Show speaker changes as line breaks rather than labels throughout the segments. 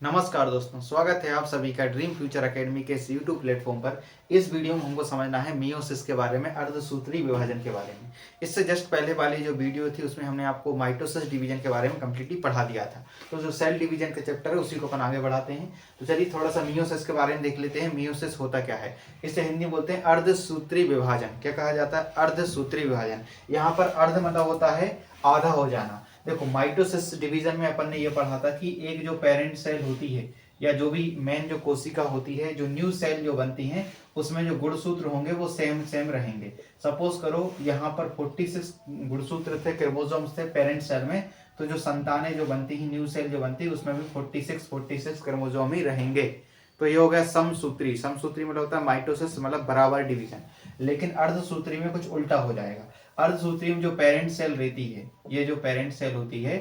नमस्कार दोस्तों, स्वागत है आप सभी का ड्रीम फ्यूचर एकेडमी के इस यूट्यूब प्लेटफॉर्म पर। इस वीडियो में हमको समझना है मियोसिस के बारे में, अर्धसूत्री विभाजन के बारे में। इससे जस्ट पहले वाली जो वीडियो थी उसमें हमने आपको माइटोसिस डिवीजन के बारे में कंप्लीटली पढ़ा दिया था। तो जो सेल डिवीजन का चैप्टर है उसी को अपन आगे बढ़ाते हैं। तो चलिए थोड़ा सा मियोसिस के बारे में देख लेते हैं। मियोसिस होता क्या है, इसे हिंदी बोलते हैं अर्धसूत्री विभाजन। क्या कहा जाता है? अर्धसूत्री विभाजन। यहाँ पर अर्ध मतलब होता है आधा हो जाना। देखो माइटोसिस डिवीजन में अपन ने ये पढ़ा था कि एक जो पेरेंट सेल होती है या जो भी मेन जो कोशिका होती है, जो न्यू सेल जो बनती है, उसमें जो गुणसूत्र होंगे वो सेम सेम रहेंगे। सपोज करो यहाँ पर 46 गुणसूत्र थे, क्रोमोसोम्स थे पेरेंट सेल में, तो जो संतानें जो बनती है, न्यू सेल जो बनती है, उसमें भी 46 क्रोमोसोम ही रहेंगे। तो ये हो गया समसूत्री। समसूत्री मतलब होता है माइटोसिस मतलब बराबर डिवीजन। लेकिन अर्धसूत्री में कुछ उल्टा हो जाएगा। अर्धसूत्री में जो पेरेंट सेल रहती है, ये जो पेरेंट सेल होती है,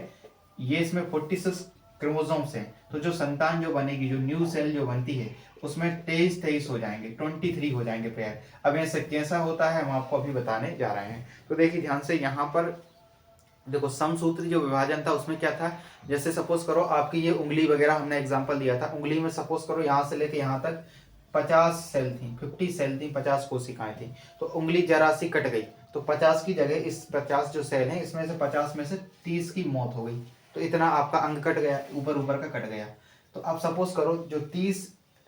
ये इसमें 46 क्रोमोसोम्स हैं। तो जो संतान जो बनेगी, जो न्यू सेल जो बनती है, उसमें 23 हो जाएंगे, 23 हो जाएंगे पेयर। अब ऐसे कैसा होता है हम आपको अभी बताने जा रहे हैं। तो देखिए ध्यान से, यहाँ पर देखो समसूत्री जो विभाजन था उसमें क्या था, जैसे सपोज करो आपकी ये उंगली वगैरह हमने एग्जांपल दिया था। उंगली में सपोज करो यहाँ से लेके यहाँ तक 50 सेल थी, 50 सेल थी, 50 कोशिकाएं थी। तो उंगली जरा सी कट गई, तो 50 की जगह इस 50 जो सेल है, इसमें से 50 में से 30 की मौत हो गई। तो इतना आपका अंग कट गया, ऊपर ऊपर का कट गया। तो अब सपोज करो जो 30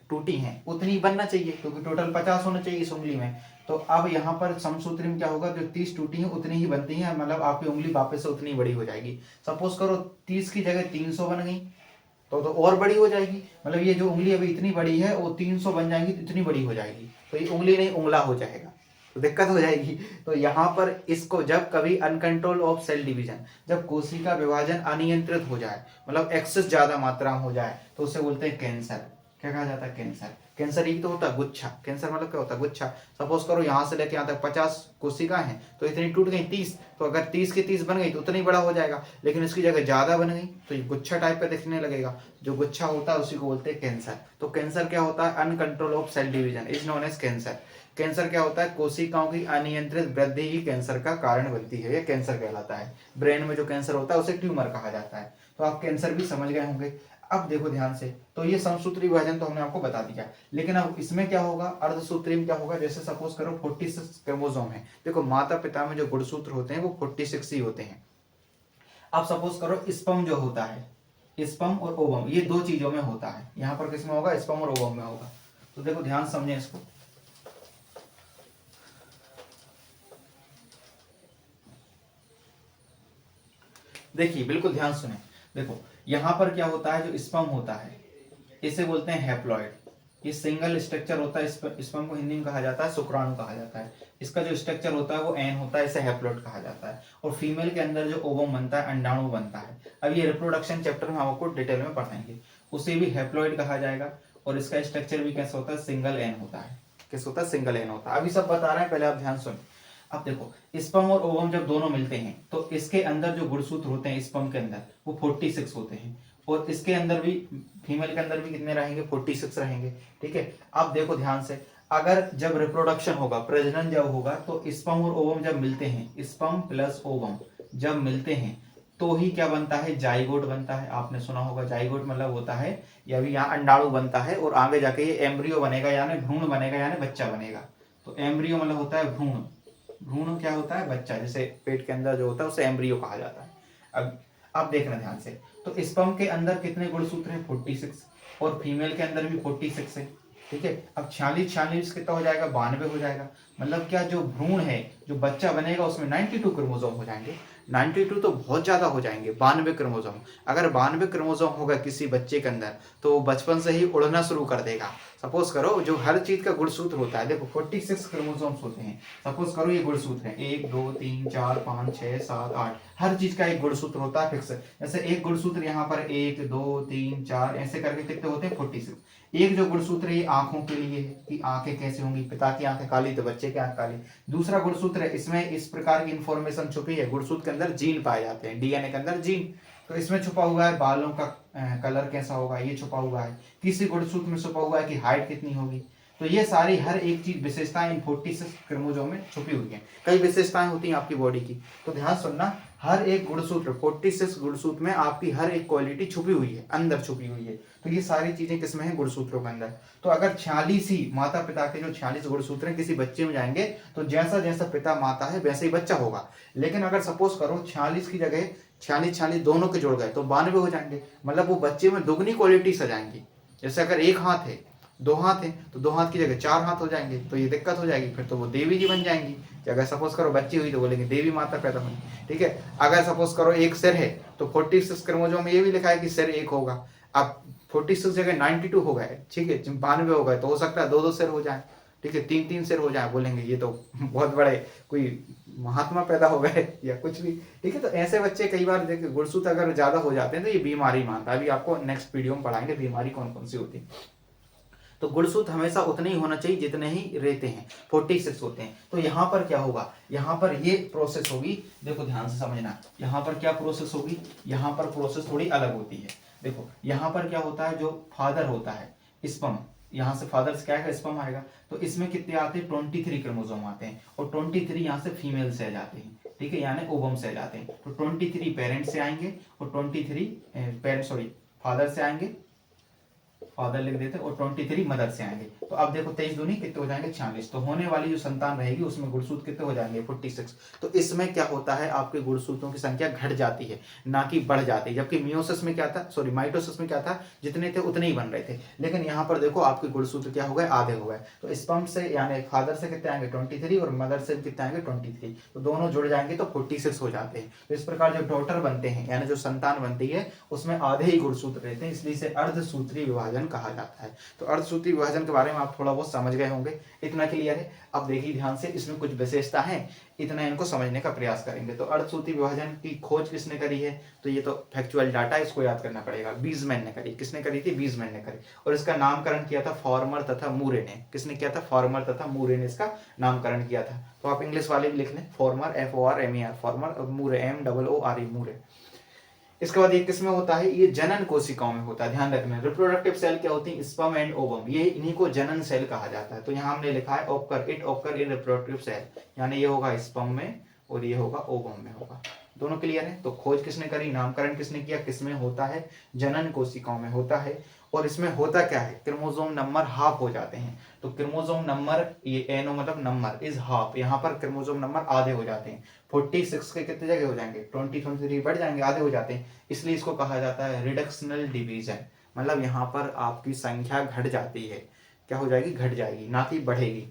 टूटी हैं उतनी बनना चाहिए, क्योंकि टोटल 50 होना चाहिए इस उंगली में। तो अब यहाँ पर समसूत्री में क्या होगा, जो 30 टूटी हैं उतनी ही बनती हैं, मतलब आपकी उंगली वापस से उतनी बड़ी हो जाएगी। सपोज करो 30 की जगह 300 बन गई, तो और बड़ी हो जाएगी। मतलब ये जो उंगली अभी इतनी बड़ी है वो 300 बन जाएगी तो इतनी बड़ी हो जाएगी। तो ये उंगली नहीं उंगला हो जाएगा, तो दिक्कत हो जाएगी। तो यहाँ पर इसको जब कभी अनकंट्रोल ऑफ सेल डिवीजन, जब कोशिका विभाजन अनियंत्रित हो जाए, मतलब एक्सेस ज्यादा मात्रा में हो जाए, तो उसे बोलते हैं कैंसर। क्या कहा जाता है? कैंसर। कैंसर एक तो होता है गुच्छा। कैंसर मतलब क्या होता है? गुच्छा। सपोज करो यहाँ से लेके यहाँ तक 50 कोशिकाएं हैं, तो इतनी टूट गई 30, तो अगर 30 की 30 बन गई तो उतना ही बड़ा हो जाएगा। लेकिन इसकी जगह ज्यादा बन गई तो ये गुच्छा टाइप का दिखने लगेगा। जो गुच्छा होता है उसी को बोलते हैं कैंसर। तो कैंसर क्या होता है? Uncontrol of cell division is known as cancer. Cancer क्या होता है? कोशिकाओं की अनियंत्रित वृद्धि ही कैंसर का कारण बनती है, यह कैंसर कहलाता है। ब्रेन में जो कैंसर होता है उसे ट्यूमर कहा जाता है। तो आप कैंसर भी समझ गए होंगे। अब देखो ध्यान से, तो ये समसूत्री विभाजन तो हमने आपको बता दिया। लेकिन अब इसमें क्या होगा, अर्धसूत्री में क्या होगा? जैसे सपोज करो 46 क्रोमोसोम है। देखो माता पिता में जो गुणसूत्र होते हैं वो 46 ही होते हैं। अब सपोज करो स्पर्म जो होता है, स्पर्म और ओवम, ये दो चीजों में होता है। यहाँ पर किसमें होगा? स्पर्म और ओवम में होगा। तो देखो ध्यान समझे इसको। देखिए बिल्कुल ध्यान सुने। देखो यहाँ पर क्या होता है, जो स्पर्म होता है इसे बोलते हैं हैप्लॉइड। ये सिंगल स्ट्रक्चर होता है। स्पर्म को हिंदी में कहा जाता है शुक्राणु कहा जाता है। इसका जो स्ट्रक्चर होता है वो एन होता है, इसे हैप्लॉइड कहा जाता है। और फीमेल के अंदर जो ओवम बनता है, अंडाणु बनता है। अब ये रिप्रोडक्शन चैप्टर में हम आपको डिटेल में पढ़ाएंगे। उसे भी हैप्लॉइड कहा जाएगा। और इसका स्ट्रक्चर भी कैसा होता है? सिंगल एन होता है। कैसे होता है? सिंगल एन होता है। अभी सब बता रहे हैं, पहले आप ध्यान सुन। अब देखो स्पर्म और ओवम जब दोनों मिलते हैं तो इसके अंदर जो गुणसूत्र होते हैं स्पर्म के अंदर वो 46 होते हैं। और इसके अंदर भी, फीमेल के अंदर भी कितने रहेंगे? 46 रहेंगे। ठीक है। अब देखो ध्यान से, अगर जब रिप्रोडक्शन होगा, प्रजनन जब होगा, तो स्पर्म और ओवम जब मिलते हैं, स्पर्म प्लस ओवम जब मिलते हैं, तो ही क्या बनता है? जाइगोट बनता है। आपने सुना होगा जाइगोट मतलब होता है, या भी यहाँ अंडाणु बनता है और आगे जाके ये एम्ब्रियो बनेगा, यानी भ्रूण बनेगा, यानी बच्चा बनेगा। तो एम्ब्रियो मतलब होता है भ्रूण। भ्रूण क्या होता है? बच्चा। जैसे पेट के अंदर जो होता है उसे एम्ब्रियो कहा जाता है। अब देखना ध्यान से, तो स्पर्म के अंदर कितने गुणसूत्र हैं? 46। और फीमेल के अंदर भी 46 है। ठीक है। अब 46 46 कितना हो जाएगा? 92 हो जाएगा। मतलब क्या, जो भ्रूण है, जो बच्चा बनेगा, उसमें 92 क्रोमोसोम हो जाएंगे। 92 तो बहुत ज्यादा हो जाएंगे। 92 क्रोमोसोम, अगर 92 क्रोमोसोम होगा किसी बच्चे के अंदर, तो वो बचपन से ही उड़ना शुरू कर देगा। सपोज करो जो हर चीज का गुणसूत्र होता है, देखो 46 क्रोमोसोम्स होते हैं। सपोज करो ये गुणसूत्र है, 1 2 3 4 5 6 7 8, हर चीज का एक गुणसूत्र होता है फिक्स। जैसे एक गुणसूत्र यहाँ पर 1 2 3 4 ऐसे करके कितने होते हैं? 46। एक जो गुणसूत्र है ये आंखों के लिए है कि आंखें कैसे होंगी, पिता की आंखें काली तो बच्चे की आंख काली। दूसरा गुणसूत्र है, इसमें इस प्रकार की इंफॉर्मेशन छुपी है। गुणसूत्र के अंदर जीन पाए जाते हैं, डीएनए के अंदर जीन। तो इसमें छुपा हुआ है बालों का कलर कैसा होगा, ये छुपा हुआ है। किसी गुणसूत्र में छुपा हुआ है कि हाइट कितनी होगी। तो ये सारी हर एक चीज विशेषताएं इन 46 क्रोमोसोम में छुपी हुई है। कई विशेषताएं होती हैं आपकी बॉडी की, तो ध्यान सुनना। हर एक गुणसूत्र 46 गुणसूत्र में आपकी हर एक क्वालिटी छुपी हुई है, अंदर छुपी हुई है। तो ये सारी चीजें किसमें है, गुणसूत्रों के अंदर। तो अगर 46 ही माता पिता के जो 46 गुणसूत्र हैं किसी बच्चे में जाएंगे तो जैसा जैसा पिता माता है वैसे ही बच्चा होगा। लेकिन अगर सपोज करो 46 की जगह 46 दोनों के जोड़ गए तो 92 हो जाएंगे, मतलब वो बच्चे में दुगनी क्वालिटी सजाएंगी। जैसे अगर एक हाथ है, दो हाथ है, तो दो हाथ की जगह 4 हाथ हो जाएंगे, तो ये दिक्कत हो जाएगी, फिर तो वो देवी जी बन जाएंगी। अगर सपोज करो बच्ची हुई तो बोलेंगे देवी माता पैदा हुई, ठीक है। अगर सपोज करो एक सिर है तो 46 क्रोमोसोम में ये भी लिखा है कि सिर एक होगा। अब 46 जगह 92 हो गए, ठीक है, 92 हो गए, तो हो सकता है 2-2 सिर हो जाए, ठीक है, 3-3 सिर हो जाए, बोलेंगे ये तो बहुत बड़े कोई महात्मा पैदा हो गए या कुछ भी, ठीक है। तो ऐसे बच्चे कई बार देखिए गुणसूत्र अगर ज्यादा हो जाते हैं तो ये बीमारी मानता है। अभी आपको नेक्स्ट वीडियो में पढ़ाएंगे बीमारी कौन कौन सी होती है। तो गुणसूत्र हमेशा उतने ही होना चाहिए जितने ही रहते हैं, 46 होते हैं। तो यहाँ पर क्या होगा, यहाँ पर ये प्रोसेस होगी, देखो ध्यान से समझना, यहाँ पर क्या प्रोसेस होगी, यहाँ पर प्रोसेस थोड़ी अलग होती है। देखो यहाँ पर क्या होता है, जो फादर होता है स्पर्म, यहाँ से फादर से क्या आएगा, स्पर्म आएगा, तो इसमें कितने आते हैं, 23 क्रोमोसोम आते हैं, और 23 यहाँ से फीमेल सेल आते हैं, ठीक है, यानी ओवम सेल आते हैं। तो 23 पेरेंट्स से आएंगे और 23 फादर से आएंगे, फादर लिख देते हैं, और 23 मदर से आएंगे। तो अब देखो 23 दूनी कितने हो जाएंगे, 46। तो होने वाली जो संतान रहेगी उसमें गुणसूत्र कितने हो जाएंगे, 46। तो इसमें क्या होता है, आपके गुणसूत्रों की संख्या घट जाती है, ना कि बढ़ जाती है। जबकि मियोसिस में क्या था, सॉरी माइटोसिस में क्या था, जितने थे उतने ही बन रहे थे। लेकिन यहाँ पर देखो आपके गुणसूत्र क्या हो गए, आधे हो गए। तो स्पर्म से यानी फादर से कितने आएंगे 23 और मदर से कितने आएंगे 23, तो दोनों जुड़ जाएंगे तो 46 हो जाते हैं। तो इस प्रकार जो डॉटर बनते हैं यानी जो संतान बनती है उसमें आधे ही गुणसूत्र रहते हैं, इसलिए इसे अर्धसूत्री विभाजन कहा जाता है। तो अर्धसूत्री विभाजन के बारे में आप थोड़ा बहुत समझ गए होंगे, इतना क्लियर है। अब देखिए ध्यान से, इसमें कुछ विशेषता है, इतना इनको समझने का प्रयास करेंगे। तो अर्धसूत्री विभाजन की खोज किसने करी है, तो ये तो फैक्चुअल डाटा, इसको याद करना पड़ेगा। बीजमैन ने करी, किसने करी थी, बीजमैन ने करी, और इसका नामकरण किया था फॉर्मर तथा मूरे ने। किसने किया था, फॉर्मर तथा मूरे ने इसका नामकरण किया था। तो आप इंग्लिश वाले भी लिख लें, फॉर्मर FORMER, फॉर्मर, मूरे MOORE मूरे। इसके बाद ये किसमें होता है, ये जनन कोशिकाओं में होता है। ध्यान रखना, रिप्रोडक्टिव सेल क्या होती है, स्पर्म एंड ओवम, ये इन्हीं को जनन सेल कहा जाता है। तो यहाँ हमने लिखा है ऑकर इन रिप्रोडक्टिव सेल, यानी ये होगा स्पर्म में और ये होगा ओवम में होगा। दोनों क्लियर है। तो खोज किसने करी, नामकरण किसने किया, किसमें होता है, जनन कोशिकाओं में होता है। और इसमें होता क्या है, क्रोमोसोम नंबर हाफ हो जाते हैं। तो क्रोमोसोम नंबर, ये एनो मतलब नंबर, इज हाफ, यहाँ पर क्रोमोसोम नंबर आधे हो जाते हैं। 46 के कितने जगह हो जाएंगे, 23 बढ़ जाएंगे, आधे हो जाते हैं, इसलिए इसको कहा जाता है रिडक्शनल डिवीजन। मतलब यहाँ पर आपकी संख्या घट जाती है, क्या हो जाएगी, घट जाएगी, ना कि बढ़ेगी।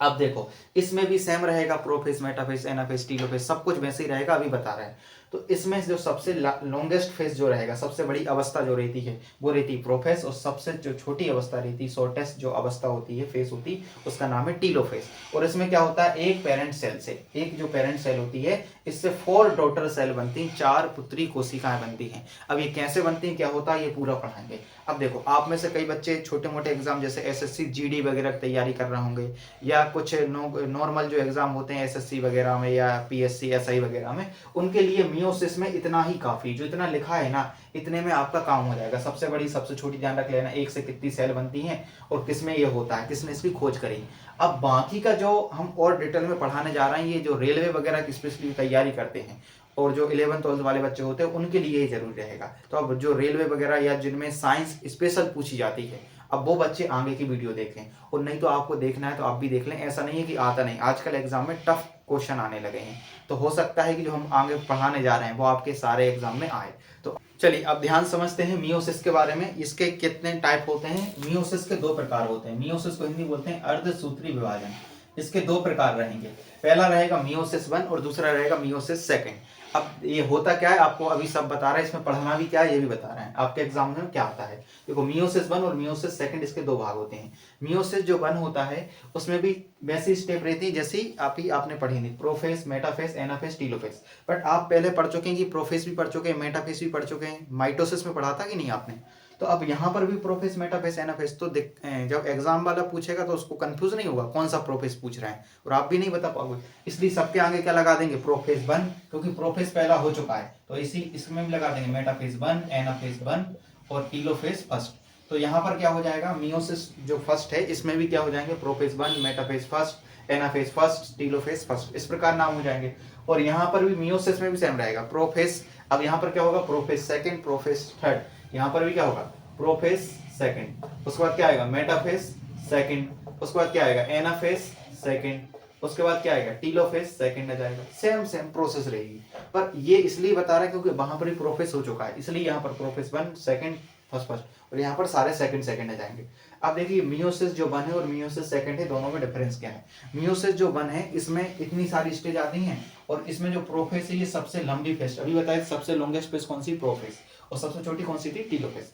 अब देखो इसमें भी सेम रहेगा, प्रोफेज, मेटाफेज, एनाफेज, टीलोफेज, सब कुछ वैसे ही रहेगा, अभी बता रहे हैं। तो इसमें जो सबसे लॉन्गेस्ट फेज जो रहेगा, सबसे बड़ी अवस्था जो रहती है वो रहती है प्रोफेज, और सबसे जो छोटी अवस्था रहती है, शॉर्टेस्ट जो अवस्था होती है, फेज होती है, उसका नाम है टीलोफेज। और इसमें क्या होता है, एक पेरेंट सेल से, एक जो पेरेंट सेल होती है, इससे 4 डॉटर सेल बनती हैं, 4 पुत्री कोशिकाएं बनती हैं। अब ये कैसे बनती हैं, क्या होता है, ये पूरा पढ़ाएंगे। अब देखो आप में से कई बच्चे छोटे मोटे एग्जाम जैसे SSC GD वगैरह की तैयारी कर रहे होंगे, या कुछ नॉर्मल जो एग्जाम होते हैं SSC वगैरह में या PSC SI वगैरह में, उनके लिए मियोसिस में इतना ही काफी, जो इतना लिखा है ना, इतने में आपका काम हो जाएगा। सबसे बड़ी सबसे छोटी ध्यान रख लेना, एक से कितनी सेल बनती हैं और किसमें ये होता है, किसने इसकी खोज करी। अब बाकी का जो हम और डिटेल में पढ़ाने जा रहे हैं, ये जो रेलवे वगैरह की स्पेशली तैयारी करते हैं और जो 11th-12th वाले बच्चे होते हैं उनके लिए ही जरूरी रहेगा। तो अब जो रेलवे वगैरह या जिनमें साइंस स्पेशल पूछी जाती है, अब वो बच्चे आगे की वीडियो देखें, और नहीं तो आपको देखना है तो आप भी देख लें। ऐसा नहीं है कि आता नहीं, आजकल एग्जाम में टफ क्वेश्चन आने लगे हैं, तो हो सकता है कि जो हम आगे पढ़ाने जा रहे हैं वो आपके सारे एग्जाम में आए। तो चलिए अब ध्यान समझते हैं मियोसिस के बारे में। इसके कितने टाइप होते हैं, मियोसिस के 2 प्रकार होते हैं। मियोसिस को हिंदी बोलते हैं अर्धसूत्री विभाजन। इसके 2 प्रकार रहेंगे, पहला रहेगा मियोसिस 1 और दूसरा रहेगा मियोसिस 2। अब ये होता क्या है आपको अभी सब बता रहा है, इसमें पढ़ना भी क्या है ये भी बता रहे हैं, आपके एग्जाम में क्या आता है। देखो मियोसिस 1 और मियोसिस 2 इसके 2 भाग होते हैं। मियोसिस जो 1 होता है उसमें भी वैसी स्टेप रहती है जैसी आपने पढ़ी थी, prophase, metaphase, anaphase, telophase. But आप पहले पढ़ चुके हैं कि प्रोफेज भी पढ़ चुके हैं, मेटाफेज भी पढ़ चुके हैं, माइटोसिस में पढ़ा था कि नहीं आपने। तो अब यहाँ पर भी प्रोफेज, मेटाफेज, एनाफेज, तो जब एग्जाम वाला पूछेगा तो उसको कंफ्यूज नहीं होगा कौन सा प्रोफेज पूछ रहा है, और आप भी नहीं बता पाओगे, इसलिए सबके आगे क्या लगा देंगे, प्रोफेज 1, क्योंकि प्रोफेज पहला हो चुका है। तो इसमें भी लगा देंगे मेटाफेज 1, एनाफेज 1 और टीलोफेज फर्स्ट। तो यहाँ पर क्या हो जाएगा, मियोसिस जो फर्स्ट है इसमें भी क्या हो जाएंगे, prophase 1, metaphase first, anaphase first, telophase first, इस प्रकार नाम हो जाएंगे। और यहाँ पर भी मियोसिस में भी सेम रहेगा, प्रोफेज। अब यहाँ पर क्या होगा, प्रोफेज सेकंड, प्रोफेज थर्ड। यहाँ पर भी क्या होगा, प्रोफेज सेकंड। उसके बाद क्या आएगा, मेटाफेज सेकंड। उसके बाद क्या आएगा, एनाफेज सेकंड। उसके बाद क्या आएगा, टीलोफेज सेकंड आ जाएगा। सेम सेम प्रोसेस रहेगी, पर ये इसलिए बता रहा है क्योंकि वहां पर ही प्रोफेस हो चुका है, इसलिए यहाँ पर prophase one second first first, और यहाँ पर सारे सेकंड सेकंड आ जाएंगे। अब देखिए मियोसिस जो वन है और मियोसिस सेकंड है, दोनों में डिफरेंस क्या है। मियोसिस जो वन है इसमें इतनी सारी स्टेज आती हैं, और इसमें जो प्रोफेस है ये सबसे लंबी फेज, अभी बताया सबसे लॉन्गेस्ट फेज कौन सी, प्रोफेस, और सबसे छोटी कौन सी थी, टीलोफेज।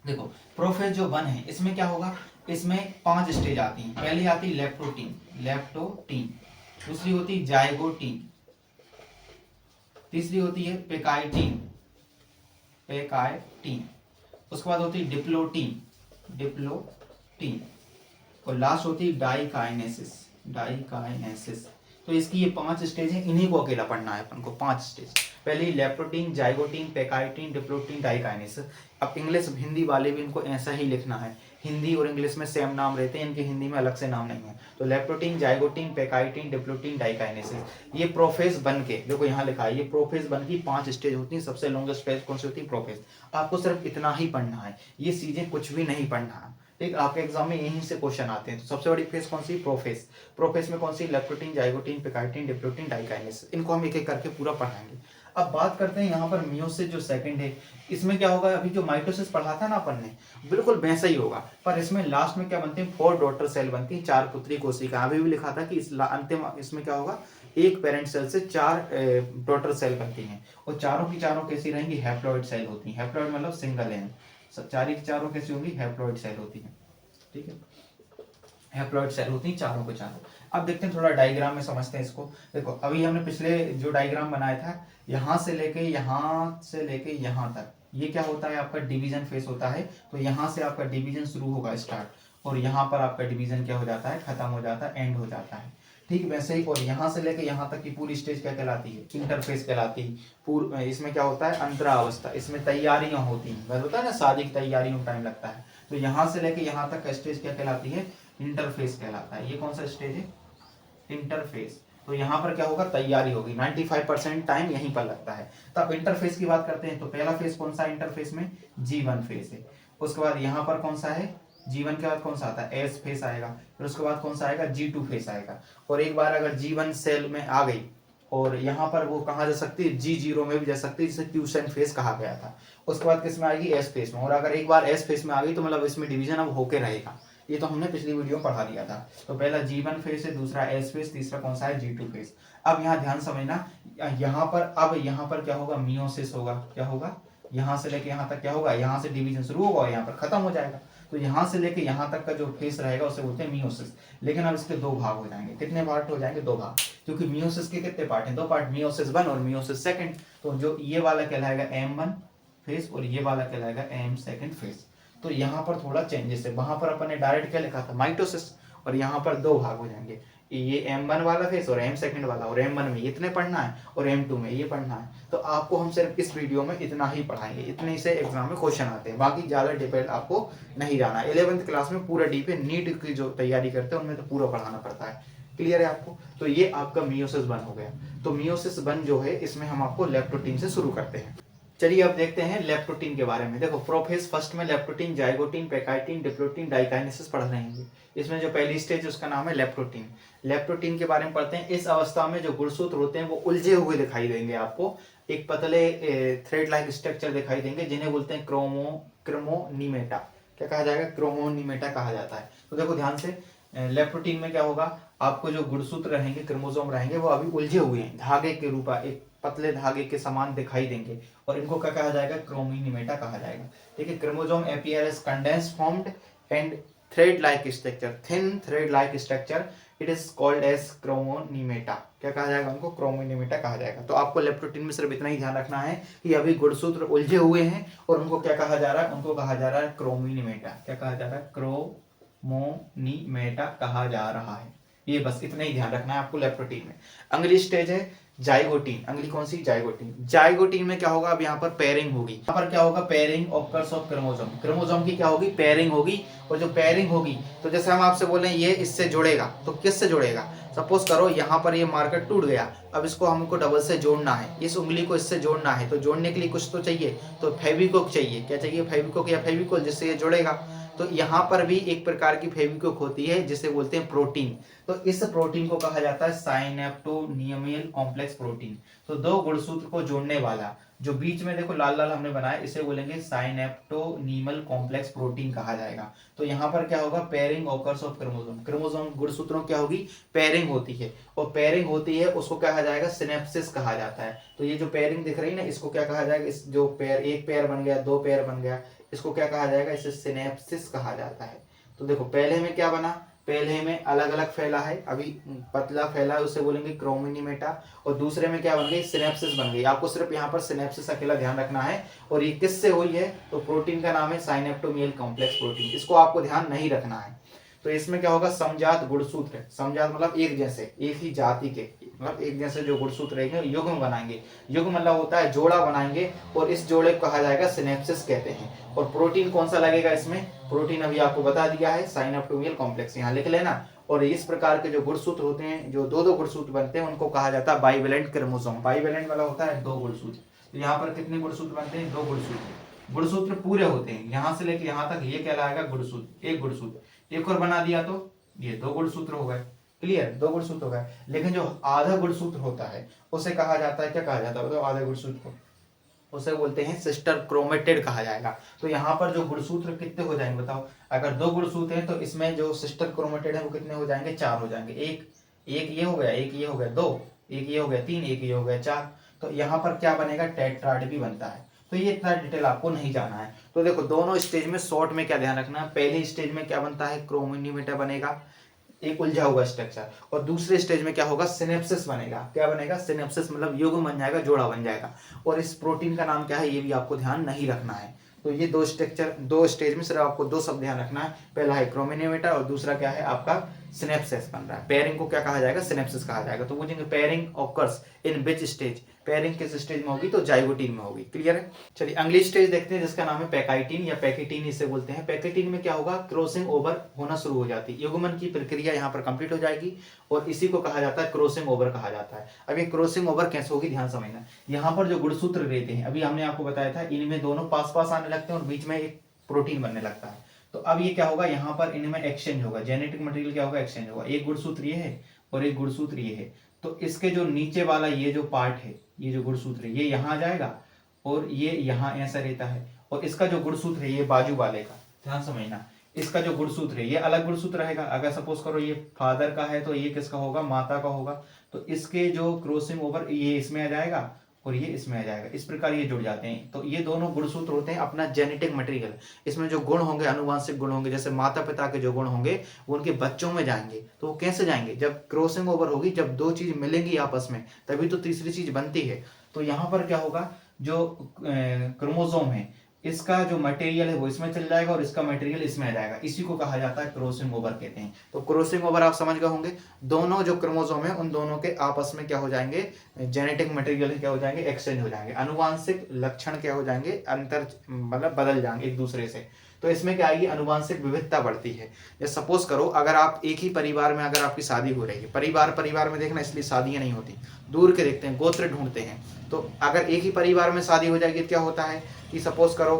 देखो प्रोफेज जो वन है इसमें क्या होगा, इसमें 5 स्टेज आती हैं। पहली आती लेप्टोटीन, लेप्टोटीन। दूसरी होती जाइगोटीन। तीसरी होती है पेकाइटीन, पेकाइटीन। उसके बाद होती है डिप्लोटीन, डिप्लोटीन। और लास्ट होती है डाइकाइनेसिस, डाइकाइनेसिस। तो इसकी ये 5 स्टेज है, इन्हीं को अकेला पढ़ना है अपन को, 5 स्टेज। पहली लेप्टोटीन, जाइगोटीन, पेकाइटीन, डिप्लोटीन, डाइकाइनेसिस। अब इंग्लिश हिंदी वाले भी इनको ऐसा ही लिखना है, हिंदी और इंग्लिश में सेम नाम रहते हैं, इनके हिंदी में अलग से नाम नहीं है। तो लेप्टोटीन, जाइगोटीन, पेकाइटीन, डिप्लोटीन, डाइकाइनेसिस। ये प्रोफेज बन के, देखो यहाँ लिखा है, ये प्रोफेज बन की 5 स्टेज होती है। सबसे लॉन्गेस्ट स्टेज कौन सी होती है, प्रोफेज। आपको सिर्फ इतना ही पढ़ना है, ये चीजें कुछ भी नहीं पढ़ना है। ठीक, आपके एग्जाम में यहीं से क्वेश्चन आते हैं। तो सबसे बड़ी फेज कौन सी, प्रोफेज। प्रोफेज में कौन सी, लेप्टोटीन, जाइगोटीन, पेकाइटीन, डिप्लोटीन, डाइकाइनेसिस। इनको हम एक एक करके पूरा पढ़ाएंगे। अब बात करते हैं यहाँ पर मियोसिस जो सेकंड है, इसमें क्या होगा, अभी जो माइटोसिस पढ़ा था ना अपन ने, बिल्कुल वैसा ही होगा, पर इसमें लास्ट में क्या बनती है, 4 डॉटर सेल बनती है, 4 पुत्री कोशिका। अभी भी लिखा था कि इस अंतिम इसमें क्या होगा, एक पेरेंट सेल से 4 डॉटर सेल बनती हैं, और चारों की चारों कैसी रहेंगी, हैप्लॉइड सेल होती है। हैप्लॉइड मतलब सिंगल है, चार की चारों कैसी होंगी, हैप्लॉइड सेल होती है। ठीक है, हैप्लॉइड सेल होती है चारों को चारों। अब देखते हैं थोड़ा डायग्राम में समझते हैं इसको। देखो अभी हमने पिछले जो डायग्राम बनाया था, यहाँ से लेके यहाँ तक, ये क्या होता है, आपका डिवीजन फेस होता है। तो यहाँ से आपका डिवीजन शुरू होगा स्टार्ट, और यहाँ पर आपका डिवीजन क्या हो जाता है, खत्म हो जाता है, एंड हो जाता है। ठीक वैसे ही, और यहाँ से लेके यहाँ तक की पूरी स्टेज क्या कहलाती है, इंटरफेस कहलाती है। इसमें क्या होता है, अंतरावस्था, इसमें तैयारियां होती हैं, वैसे होता है ना शादी की तैयारियों में टाइम लगता है। तो यहाँ से लेके यहाँ तक का स्टेज क्या कहलाती है, इंटरफेस कहलाता है। ये कौन सा स्टेज है, इंटरफेस। तो यहाँ पर क्या होगा, तैयारी होगी, 95% टाइम यहीं पर लगता है। तब इंटरफेस की बात करते हैं, तो पहला फेज कौन सा इंटरफेस में, G1 फेज है। उसके बाद यहाँ पर कौन सा है, G1 के बाद कौन सा आता है, S फेज आएगा। फिर उसके बाद कौन सा आएगा, G2 फेज आएगा। और एक बार अगर G1 सेल में आ गई, और यहाँ पर वो कहाँ जा सकती है, G0 में भी जा सकती है, जिसे क्यूसेंट फेज कहा गया था। उसके बाद किस में आएगी, S फेज में। और अगर एक बार S फेज में आ गई तो मतलब इसमें डिवीजन अब होके रहेगा। ये तो हमने पिछली वीडियो में पढ़ा दिया था। तो पहला G1 फेज है, दूसरा S फेज, तीसरा कौन सा है, G2 फेज। अब यहाँ ध्यान समझना, यहाँ पर अब यहाँ पर क्या होगा, मियोसिस होगा। क्या होगा, यहाँ से लेके यहाँ तक क्या होगा, यहाँ से डिवीजन शुरू होगा और यहाँ पर खत्म हो जाएगा। तो यहाँ से लेके यहाँ तक का जो फेस रहेगा उसे बोलते हैं मियोसिस। लेकिन अब इसके 2 भाग हो जाएंगे। कितने पार्ट हो जाएंगे, 2 भाग, क्योंकि मियोसिस के कितने पार्ट हैं, 2 पार्ट, मियोसिस 1 और मियोसिस सेकंड। तो जो ये वाला कहलाएगा M1 फेज, और ये वाला कहलाएगा M2 फेज। तो यहाँ पर थोड़ा चेंजेस है, वहां पर अपन ने डायरेक्ट क्या लिखा था, माइटोसिस, और यहाँ पर 2 भाग हो जाएंगे, ये M1 वाला फेस और M2 वाला। और M1 में इतने पढ़ना है और M2 में ये पढ़ना है। तो आपको हम सिर्फ इस वीडियो में इतना ही पढ़ाएंगे, इतने से एग्जाम में क्वेश्चन आते हैं, बाकी ज्यादा डिटेल आपको नहीं जाना। 11th क्लास में पूरा डीप है, नीट की जो तैयारी करते हैं उनमें तो पूरा पढ़ाना पड़ता है। क्लियर है आपको। तो ये आपका मियोसिस 1 हो गया। तो मियोसिस 1 जो है, इसमें हम आपको लेप्टोटीन से शुरू करते हैं। चलिए अब देखते हैं लेप्टोटीन के बारे में। देखो प्रोफेज फर्स्ट में लेप्टोटीन, जाइगोटीन, पेकाइटीन, डिप्लोटीन, डाइकाइनेसिस पढ़ रहे हैं। इसमें जो पहली स्टेज है उसका नाम है लेप्टोटीन। लेप्टोटीन के बारे में पढ़ते हैं। इस अवस्था में जो गुणसूत्र होते हैं वो उलझे हुए दिखाई देंगे आपको, एक पतले थ्रेड लाइक स्ट्रक्चर दिखाई देंगे, जिन्हें बोलते हैं क्रोमोनीमेटा। क्या कहा जाएगा, क्रोमोनीमेटा कहा जाता है। तो देखो ध्यान से, लेप्टोटीन में क्या होगा, आपको जो गुणसूत्र रहेंगे, क्रोमोसोम रहेंगे, वो अभी उलझे हुए हैं, धागे के रूप, एक पतले धागे के समान दिखाई देंगे, और इनको क्या कहा जाएगा, क्रोमोनीमेटा कहा जाएगा। ठीक है, chromosome appear as condense formed and thread like structure, thin thread like structure, it is called as chromonemata. क्या कहा जाएगा उनको, क्रोमोनीमेटा कहा जाएगा। तो आपको लेप्टोटीन में सिर्फ इतना ही ध्यान रखना है कि अभी गुणसूत्र उलझे हुए हैं, और उनको क्या कहा जा रहा है, उनको कहा जा रहा है क्रोमोनीमेटा। क्या कहा जा रहा है, क्रोमोनीमेटा कहा जा रहा है। ये बस इतना ही ध्यान रखना है आपको लेप्टोटीन में। अगली स्टेज है जाइगोटीन, अगली कौन सी, जाइगोटीन। जाइगोटीन में क्या होगा, अब यहाँ पर पेयरिंग होगी, यहाँ पर क्या होगा, pairing occurs of chromosome, chromosome की क्या होगी, पेयरिंग होगी। और जो पेयरिंग होगी तो जैसे हम आपसे बोले ये इससे जुड़ेगा, तो किससे जुड़ेगा, सपोज करो यहाँ पर ये मार्कर टूट गया, अब इसको हमको डबल से जोड़ना है, इस उंगली को इससे जोड़ना है, तो जोड़ने के लिए कुछ तो चाहिए, तो फेविक्विक चाहिए, क्या चाहिए, फेविक्विक या फेविकोल, जिससे ये जुड़ेगा। तो यहाँ पर भी एक प्रकार की फेविक्विक होती है जिसे बोलते हैं प्रोटीन। तो इस प्रोटीन को कहा जाता है साइनेप्टोनियमियल कॉम्प्लेक्स प्रोटीन। तो दो गुणसूत्र को जोड़ने वाला जो बीच में देखो लाल लाल हमने बनाया, इसे बोलेंगे साइनेप्टोनिमल कॉम्प्लेक्स प्रोटीन कहा जाएगा। तो यहाँ पर क्या होगा, pairing occurs of chromosome, chromosome गुणसूत्रों क्या होगी, पेयरिंग होती है, और पेयरिंग होती है उसको क्या कहा जाएगा, सिनेप्सिस कहा जाता है। तो ये जो पेयरिंग दिख रही है ना, इसको क्या कहा जाएगा, इस जो पेयर, एक पेयर बन गया, दो पेयर बन गया, इसको क्या कहा जाएगा, इसे सिनेप्सिस कहा जाता है। तो देखो पहले में क्या बना, पहले में अलग अलग फैला है, अभी पतला फैला है, उसे बोलेंगे क्रोमिनीमेटा, और दूसरे में क्या बन गई, सिनेप्सिस बन गई। आपको सिर्फ यहाँ पर सिनेप्सिस अकेला ध्यान रखना है। और ये किससे हुई है, तो प्रोटीन का नाम है साइनेप्टोमियल कॉम्प्लेक्स प्रोटीन, इसको आपको ध्यान नहीं रखना है। तो इसमें क्या होगा, समजात गुणसूत्र, समजात मतलब एक जैसे, एक ही जाति के, मतलब एक जैसे जो गुणसूत्र रहेंगे युग्म बनाएंगे, युग्म मतलब होता है जोड़ा बनाएंगे, और इस जोड़े को कहा जाएगा सिनेप्सिस कहते हैं। और प्रोटीन कौन सा लगेगा इसमें, प्रोटीन अभी आपको बता दिया है, साइनेप्टोमियल कॉम्प्लेक्स, यहाँ लिख लेना। और इस प्रकार के जो गुणसूत्र होते हैं, जो दो दो गुणसूत्र बनते हैं, उनको कहा जाता है बाइवेलेंट क्रोमोसोम। बाइवेलेंट वाला होता है दो गुणसूत्र। तो यहाँ पर कितने गुणसूत्र बनते हैं, दो गुणसूत्र, गुणसूत्र पूरे होते हैं, यहाँ से लेके यहाँ तक, ये कहलाएगा गुणसूत्र, एक गुणसूत्र। एक और बना दिया तो ये दो गुणसूत्र हो गए, क्लियर, दो गुणसूत्र हो गए। लेकिन जो आधा गुणसूत्र होता है उसे कहा जाता है, क्या कहा जाता है, तो आधे गुणसूत्र को उसे बोलते हैं सिस्टर क्रोमेटिड कहा जाएगा। तो यहाँ पर जो गुणसूत्र कितने हो जाएंगे बताओ, अगर दो गुणसूत्र हैं तो इसमें जो सिस्टर क्रोमेटिड है वो कितने हो जाएंगे, चार हो जाएंगे। एक एक ये हो गया, एक ये हो गया, दो, एक ये हो गया, तीन, एक ये हो गया, चार। तो यहाँ पर क्या बनेगा, टेट्राड भी बनता है। तो ये इतना डिटेल आपको नहीं जाना है। तो देखो दोनों स्टेज में शॉर्ट में क्या ध्यान रखना है, पहली स्टेज में क्या बनता है, क्रोमिनीमेटा बनेगा, एक उलझा हुआ स्ट्रक्चर, और दूसरे स्टेज में क्या होगा, सिनेप्सिस बनेगा। क्या बनेगा, सिनेप्सिस मतलब युग्म बन जाएगा, जोड़ा बन जाएगा। और इस प्रोटीन का नाम क्या है, ये भी आपको ध्यान नहीं रखना है। तो ये दो स्ट्रक्चर, दो स्टेज में सिर्फ आपको दो शब्द ध्यान रखना है, पहला है क्रोमिनीमेटा और दूसरा क्या है आपका सिनेप्सिस बन रहा है। पेयरिंग को क्या कहा जाएगा, सिनेप्सिस कहा जाएगा। तो पूछेंगे pairing occurs in which stage, pairing किस स्टेज में होगी, तो जाइगोटीन में होगी, क्लियर है। चलिए अगली स्टेज देखते हैं जिसका नाम है पैकाइटिन या पैकेटिन इसे बोलते हैं। पैकेटिन में क्या होगा, क्रॉसिंग ओवर होना शुरू हो जाती है, युग्मन की प्रक्रिया यहाँ पर कंप्लीट हो जाएगी, और इसी को कहा जाता है क्रॉसिंग ओवर कहा जाता है। अब ये क्रॉसिंग ओवर कैसे होगी, ध्यान समझना। यहाँ पर जो गुणसूत्र रहते हैं, अभी हमने आपको बताया था, इनमें दोनों पास पास आने लगते हैं और बीच में एक प्रोटीन बनने लगता है। तो अब ये क्या होगा, यहाँ पर इनमें एक्सचेंज होगा, जेनेटिक मटेरियल क्या होगा, एक्सचेंज होगा। एक गुणसूत्र ये है और एक गुणसूत्र ये है, तो इसके जो नीचे वाला ये जो पार्ट है, ये जो गुणसूत्र है, ये यहाँ आ जाएगा और ये यहाँ ऐसा रहता है। और इसका जो गुणसूत्र है, ये बाजू वाले का, ध्यान समझना, इसका जो गुणसूत्र है ये अलग गुणसूत्र रहेगा। अगर सपोज करो ये फादर का है तो ये किसका होगा, माता का होगा। तो इसके जो क्रॉसिंग ओवर ये इसमें आ जाएगा और ये इसमें आ जाएगा, इस प्रकार ये जुड़ जाते हैं। तो ये दोनों गुणसूत्र होते हैं अपना जेनेटिक मटेरियल। इसमें जो गुण होंगे, अनुवांशिक गुण होंगे, जैसे माता पिता के जो गुण होंगे वो उनके बच्चों में जाएंगे। तो वो कैसे जाएंगे, जब क्रॉसिंग ओवर होगी, जब दो चीज मिलेंगी आपस में, तभी तो तीसरी चीज बनती है। तो यहाँ पर क्या होगा, जो क्रोमोसोम है इसका जो मटेरियल है वो इसमें चल जाएगा और इसका मटेरियल इसमें आ जाएगा, इसी को कहा जाता है क्रॉसिंग ओवर कहते हैं। तो क्रॉसिंग ओवर आप समझ गए होंगे, दोनों जो क्रोमोसोम है उन दोनों के आपस में क्या हो जाएंगे, जेनेटिक मटेरियल क्या हो जाएंगे, एक्सचेंज हो जाएंगे, अनुवांशिक लक्षण क्या हो जाएंगे, अंतर मतलब बदल जाएंगे एक दूसरे से। तो इसमें क्या आएगी, अनुवांशिक विविधता बढ़ती है। जैसे सपोज करो अगर आप एक ही परिवार में अगर आपकी शादी हो रही है, परिवार में देखना, इसलिए शादियां नहीं होती, दूर के देखते हैं, गोत्र ढूंढते हैं। तो अगर एक ही परिवार में शादी हो जाएगी, क्या होता है कि सपोज करो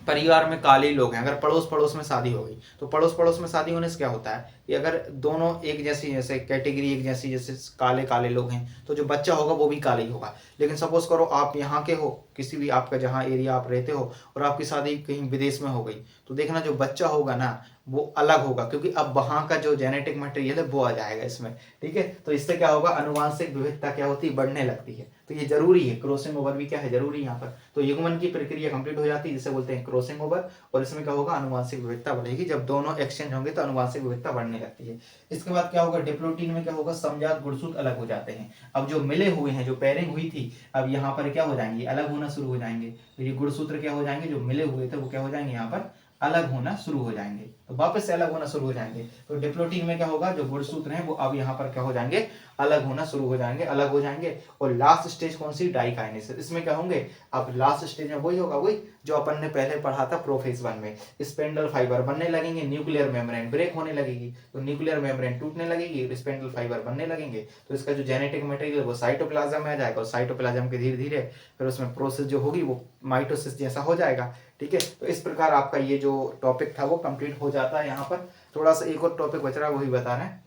परिवार में काले लोग हैं, अगर पड़ोस पड़ोस में शादी हो गई, तो पड़ोस पड़ोस में शादी होने से क्या होता है कि अगर दोनों एक जैसी, जैसे कैटेगरी एक जैसी, जैसे काले काले लोग हैं, तो जो बच्चा होगा वो भी काला ही होगा। लेकिन सपोज करो आप यहाँ के हो, किसी भी आपका जहाँ एरिया आप रहते हो, और आपकी शादी कहीं विदेश में हो गई, तो देखना जो बच्चा होगा ना वो अलग होगा, क्योंकि अब वहाँ का जो जेनेटिक मटेरियल है वो आ जाएगा इसमें, ठीक है। तो इससे क्या होगा, अनुवांशिक विविधता क्या होती है, बढ़ने लगती है। तो ये जरूरी है, क्रॉसिंग ओवर भी क्या है, जरूरी यहाँ पर। तो युग्मन की प्रक्रिया कंप्लीट हो जाती है, जिसे बोलते हैं क्रॉसिंग ओवर, और इसमें क्या होगा, अनुवांशिक विविधता बढ़ेगी। जब दोनों एक्सचेंज होंगे तो अनुवांशिक विविधता बढ़ने लगती है। इसके बाद क्या होगा, डिप्लोटीन में क्या होगा, समजात गुणसूत्र अलग हो जाते हैं। अब जो मिले हुए हैं, जो पेयरिंग हुई थी, अब यहाँ पर क्या हो जाएंगे, अलग होना शुरू हो जाएंगे। तो ये गुणसूत्र क्या हो जाएंगे, जो मिले हुए थे वो क्या हो जाएंगे, यहाँ पर अलग होना शुरू हो जाएंगे, तो वापस से अलग होना शुरू हो जाएंगे। तो डिप्लोटीन में क्या होगा, जो गुणसूत्र हैं वो अब यहाँ पर क्या हो जाएंगे, अलग होना शुरू हो जाएंगे, अलग हो जाएंगे। और लास्ट स्टेज कौन सी, डाइकाइनेसिस। इसमें क्या होंगे, अब लास्ट स्टेज में वही होगा, वही जो अपन ने पहले पढ़ा था प्रोफेज 1 में, स्पेंडल फाइबर बनने लगेंगे, न्यूक्लियर मेम्ब्रेन ब्रेक होने लगेगी, तो न्यूक्लियर मेम्ब्रेन टूटने लगेगी, स्पेंडल फाइबर बनने लगेंगे। तो इसका जो जेनेटिक मटेरियल वो साइटोप्लाज्म में आ जाएगा, और साइटोप्लाज्म के धीरे धीरे फिर उसमें प्रोसेस जो होगी वो माइटोसिस जैसा हो जाएगा। ठीक है, तो इस प्रकार आपका ये जो टॉपिक था वो कंप्लीट हो जाता है। यहाँ पर थोड़ा सा एक और टॉपिक बच रहा है, वही बता रहे हैं,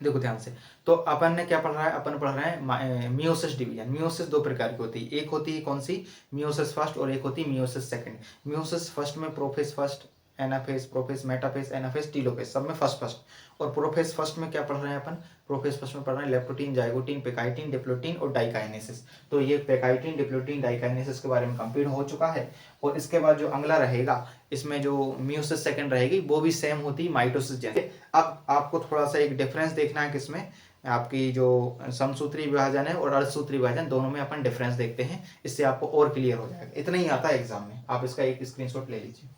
देखो ध्यान से। तो अपन ने क्या पढ़ रहा है, अपन पढ़ रहे हैं मियोसिस डिवीजन। मियोसिस दो प्रकार की होती है, एक होती है कौन सी, मियोसिस फर्स्ट, और एक होती है मियोसिस सेकंड। मियोसिस फर्स्ट में prophase first, anaphase, prophase, metaphase, anaphase, telophase, सब में फर्स्ट फर्स्ट। और प्रोफेज फर्स्ट में क्या पढ़ रहे हैं अपन, प्रोफेज फर्स्ट में पढ़ रहे हैं लेप्टोटीन, जाइगोटीन, पेकाइटिन, डिप्लोटीन और डाइकाइनेसिस। तो ये पेकाइटिन, डिप्लोटीन, डाइकाइनेसिस के बारे में कंप्लीट हो चुका है। और इसके बाद जो अगला रहेगा, इसमें जो मियोसिस सेकंड रहेगी वो भी सेम होती है माइटोसिस जैसे। अब आपको थोड़ा सा एक डिफरेंस देखना है, किसमें, आपकी जो समसूत्री विभाजन है और अर्धसूत्री विभाजन, दोनों में अपन डिफरेंस देखते हैं, इससे आपको और क्लियर हो जाएगा। इतना ही आता है एग्जाम में, आप इसका एक स्क्रीनशॉट ले लीजिए।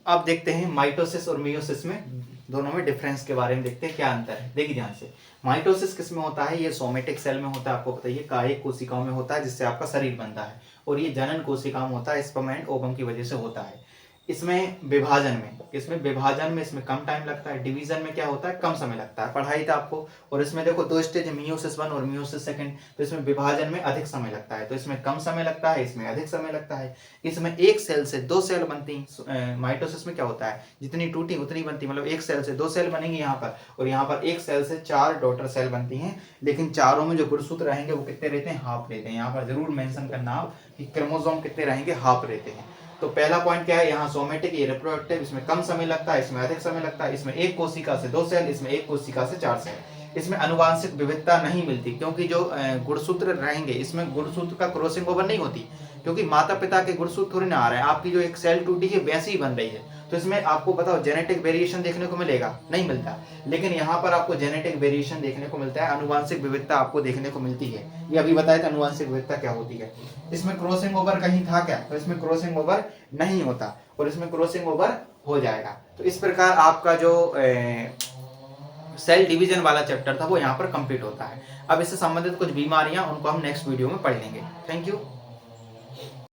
अब देखते हैं माइटोसिस और मियोसिस में, दोनों में डिफरेंस के बारे में देखते हैं क्या अंतर है। देखिए ध्यान से, माइटोसिस किस में होता है, ये सोमेटिक सेल में होता है, आपको बताइए कायिक कोशिकाओं में होता है, जिससे आपका शरीर बनता है। और ये जनन कोशिकाओं में होता है, स्पर्म एंड ओवम की वजह से होता है। इसमें विभाजन में इसमें कम टाइम लगता है, डिवीजन में क्या होता है, कम समय लगता है, पढ़ाई था आपको। और इसमें देखो दो स्टेज, मियोसिस 1 और मियोसिस सेकंड, तो इसमें विभाजन में अधिक समय लगता है, तो इसमें कम समय लगता है, इसमें अधिक समय लगता है। इसमें एक सेल से दो सेल बनती हैं, माइटोसिस में क्या होता है, जितनी टूटी उतनी बनती, मतलब एक सेल से दो सेल बनेंगी यहाँ पर, और यहाँ पर एक सेल से 4 डॉटर सेल बनती हैं। लेकिन चारों में जो गुणसूत्र रहेंगे वो कितने रहते हैं, हाफ रहते हैं। यहाँ पर जरूर मेंशन करना आप कि क्रोमोसोम कितने रहेंगे, हाफ रहते हैं। तो पहला पॉइंट क्या है, यहाँ सोमेटिक, ये रिप्रोडक्टिव, इसमें कम समय लगता है, इसमें अधिक समय लगता है। इसमें एक कोशिका से 2 सेल, इसमें एक कोशिका से 4 सेल। इसमें अनुवांशिक विविधता नहीं मिलती, क्योंकि जो गुणसूत्र रहेंगे इसमें गुणसूत्र का क्रॉसिंग ओवर नहीं होती, क्योंकि माता पिता के गुणसूत्र थोड़ी ना आ रहे हैं, आपकी जो एक सेल टूटी है वैसी ही बन रही है। तो इसमें आपको बताओ जेनेटिक वेरिएशन देखने को मिलेगा, नहीं मिलता। लेकिन यहाँ पर आपको जेनेटिक वेरिएशन देखने को मिलता है, अनुवांशिक विविधता आपको देखने को मिलती है। ये अभी बताया था अनुवांशिक विविधता क्या होती है। इसमें क्रॉसिंग ओवर कहीं था क्या, तो इसमें क्रॉसिंग ओवर नहीं होता, और इसमें क्रॉसिंग ओवर हो जाएगा। तो इस प्रकार आपका जो सेल डिवीजन वाला चैप्टर था वो यहाँ पर कंप्लीट होता है। अब इससे संबंधित कुछ बीमारियां, उनको हम नेक्स्ट वीडियो में पढ़ लेंगे। Thank you.